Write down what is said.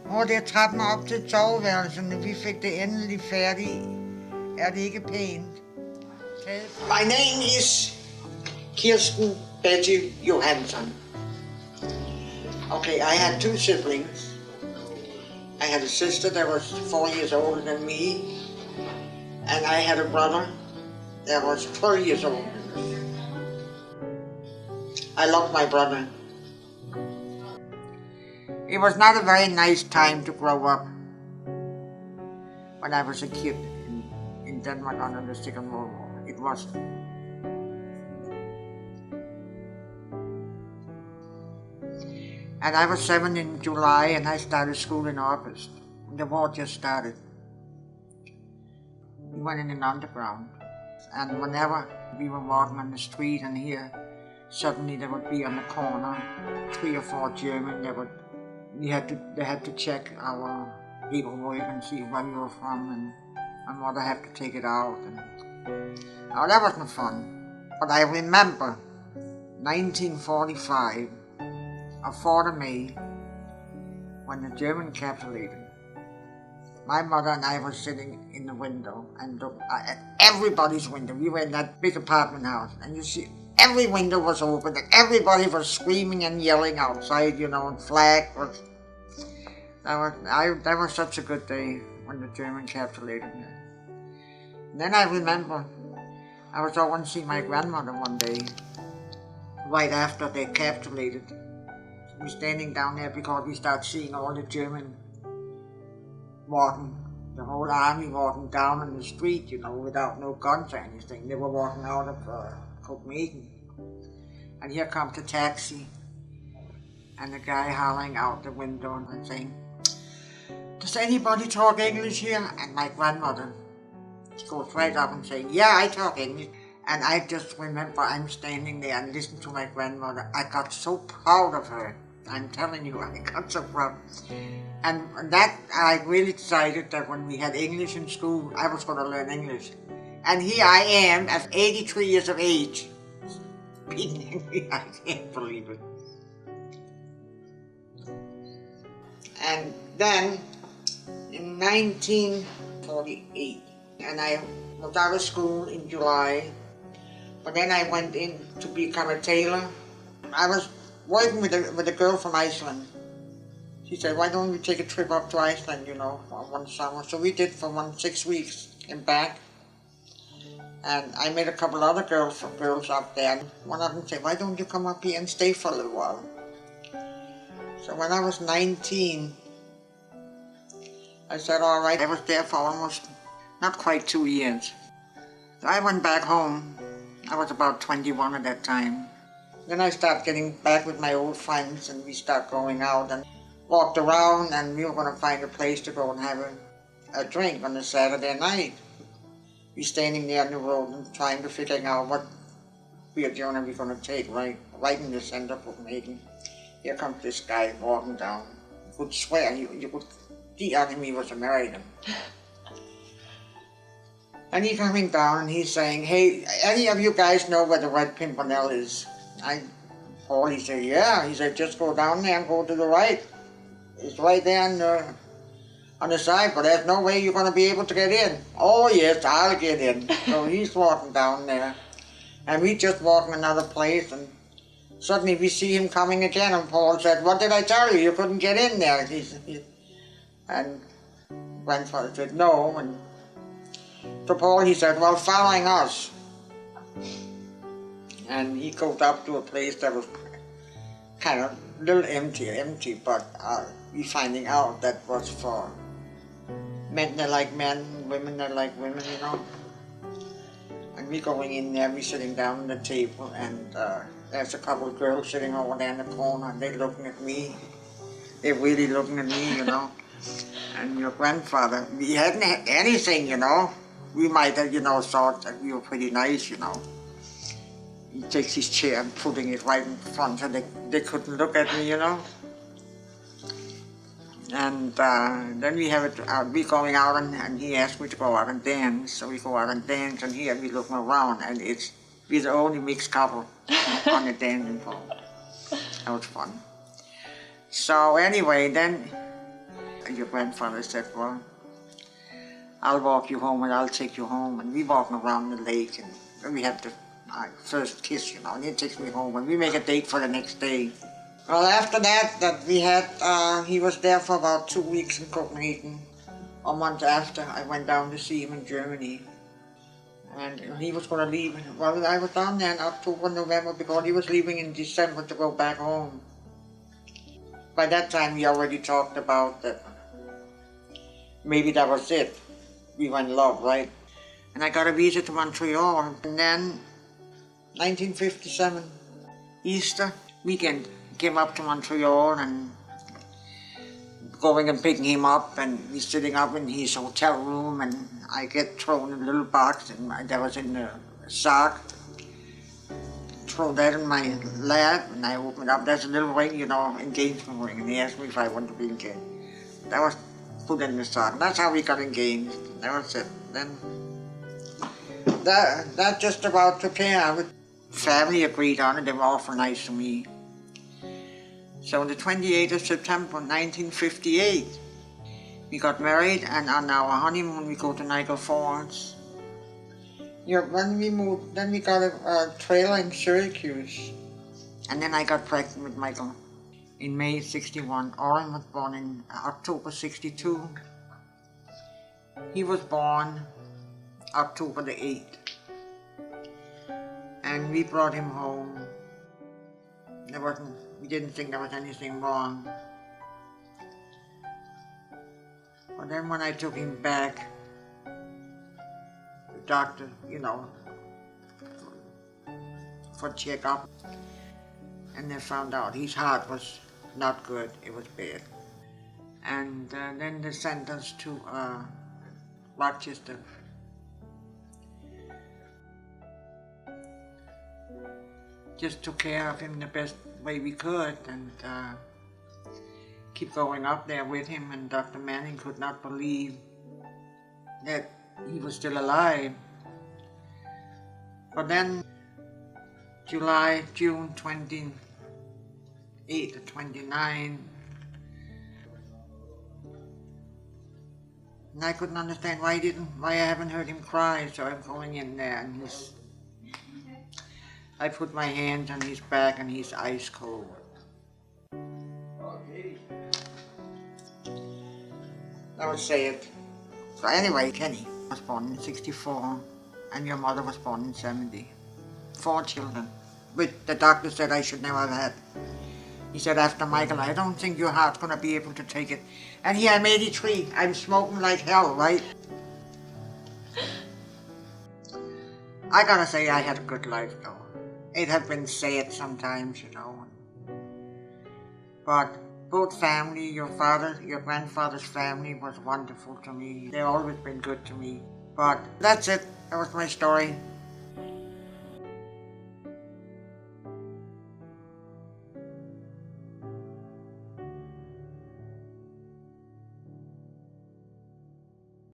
Det er trappen op til soveværelserne. Vi fik det endelig færdigt. Er det ikke pænt? My name is Kirsten Betty Johansson. Okay, I had two siblings. I had a sister that was 4 years older than me, and I had a brother that was 12 years old. I loved my brother. It was not a very nice time to grow up when I was a kid in Denmark under the Second World War. It wasn't. And I was 7 in July, and I started school in August. The war just started. We went in an underground, and whenever we were walking on the street and here, suddenly there would be on the corner 3 or 4 German that would. They had to check our paperwork and see where we were from, and my mother had to take it out. And that wasn't fun. But I remember 1945. On 4th of May, when the German capitulated, my mother and I were sitting in the window and looked at everybody's window. We were in that big apartment house, and you see every window was open, and everybody was screaming and yelling outside, and flag was. That was such a good day when the German capitulated. And then I remember I was over and see my grandmother one day, right after they capitulated. We're standing down there because we start seeing all the German walking, the whole army walking down on the street, without no guns or anything. They were walking out of Copenhagen. And here comes the taxi, and the guy hollering out the window and saying, "Does anybody talk English here?" And my grandmother goes right up and says, "Yeah, I talk English." And I just remember I'm standing there and listening to my grandmother. I got so proud of her. I'm telling you, I got so proud. And that I really decided that when we had English in school, I was going to learn English. And here I am at 83 years of age, speaking English. I can't believe it. And then in 1948, and I was out of school in July, but then I went in to become a tailor. I was working with a girl from Iceland. She said, "Why don't we take a trip up to Iceland, for one summer?" So we did for 6 weeks and back. And I met a couple other girls up there. One of them said, "Why don't you come up here and stay for a little while?" So when I was 19, I said, all right. I was there for almost, not quite 2 years. So I went back home. I was about 21 at that time. Then I started getting back with my old friends, and we started going out and walked around, and we were going to find a place to go and have a drink on a Saturday night. We standing there on the road and trying to figure out what journey we're going to take, right in the center of Copenhagen. Here comes this guy walking down. You could swear, you could see on him he was American. And he's coming down and he's saying, "Hey, any of you guys know where the Red Pimpernel is?" He said, "Yeah." He said, "Just go down there and go to the right. It's right there on the side, but there's no way you're going to be able to get in." "Oh yes, I'll get in." So he's walking down there, and we just walking another place, and suddenly we see him coming again, and Paul said, "What did I tell you? You couldn't get in there." And grandfather said, "No." And to Paul he said, "Well, following us." And he goes up to a place that was kind of a little empty, but we finding out that was for men that like men, women that like women, And we going in there, we sitting down at the table, and there's a couple of girls sitting over there in the corner, and they're looking at me. They're really looking at me, And your grandfather, we hadn't had anything, We might have, thought that we were pretty nice, He takes his chair and putting it right in front, so they couldn't look at me, And then we going out, and he asked me to go out and dance. So we go out and dance, and here we looking around, and we're the only mixed couple on the dancing floor. That was fun. So anyway, then your grandfather said, well, I'll walk you home and I'll take you home. And we walking around the lake and we had the first kiss, you know, and he takes me home and we make a date for the next day. Well, after that we had, he was there for about 2 weeks in Copenhagen. A month after, I went down to see him in Germany. And he was going to leave. Well, I was down there in October, November, because he was leaving in December to go back home. By that time, we already talked about that maybe that was it. We were in love, right? And I got a visa to Montreal. And then, 1957, Easter weekend, came up to Montreal and going and picking him up, and he's sitting up in his hotel room, and I get thrown in a little box that was in the sock. Throw that in my lap, and I open it up. There's a little ring, you know, engagement ring, and he asked me if I wanted to be engaged. That was put in the sock. And that's how we got engaged. That was it. Then that just about took care of it. Family agreed on it. They were awful nice to me. So on the 28th of September 1958, we got married, and on our honeymoon we go to Niagara Falls. Yeah, when we moved, then we got a trailer in Syracuse. And then I got pregnant with Michael in May '61. Oren was born in October '62. He was born October the 8th. And we brought him home. We didn't think there was anything wrong. But then when I took him back, the doctor, you know, for checkup, and they found out his heart was not good, it was bad. And then they sent us to Rochester. Just took care of him the best way we could, and keep going up there with him, and Dr. Manning could not believe that he was still alive. But then June 28 or 29, and I couldn't understand why I haven't heard him cry, so I'm going in there, and I put my hand on his back and he's ice cold. That would say it. So anyway, Kenny was born in '64 and your mother was born in '70. 4 children, which the doctor said I should never have had. He said, after Michael, I don't think your heart's going to be able to take it. And here I'm 83. I'm smoking like hell, right? I gotta say I had a good life though. It had been sad sometimes, you know. But both family, your grandfather's family was wonderful to me. They've always been good to me. But that's it. That was my story.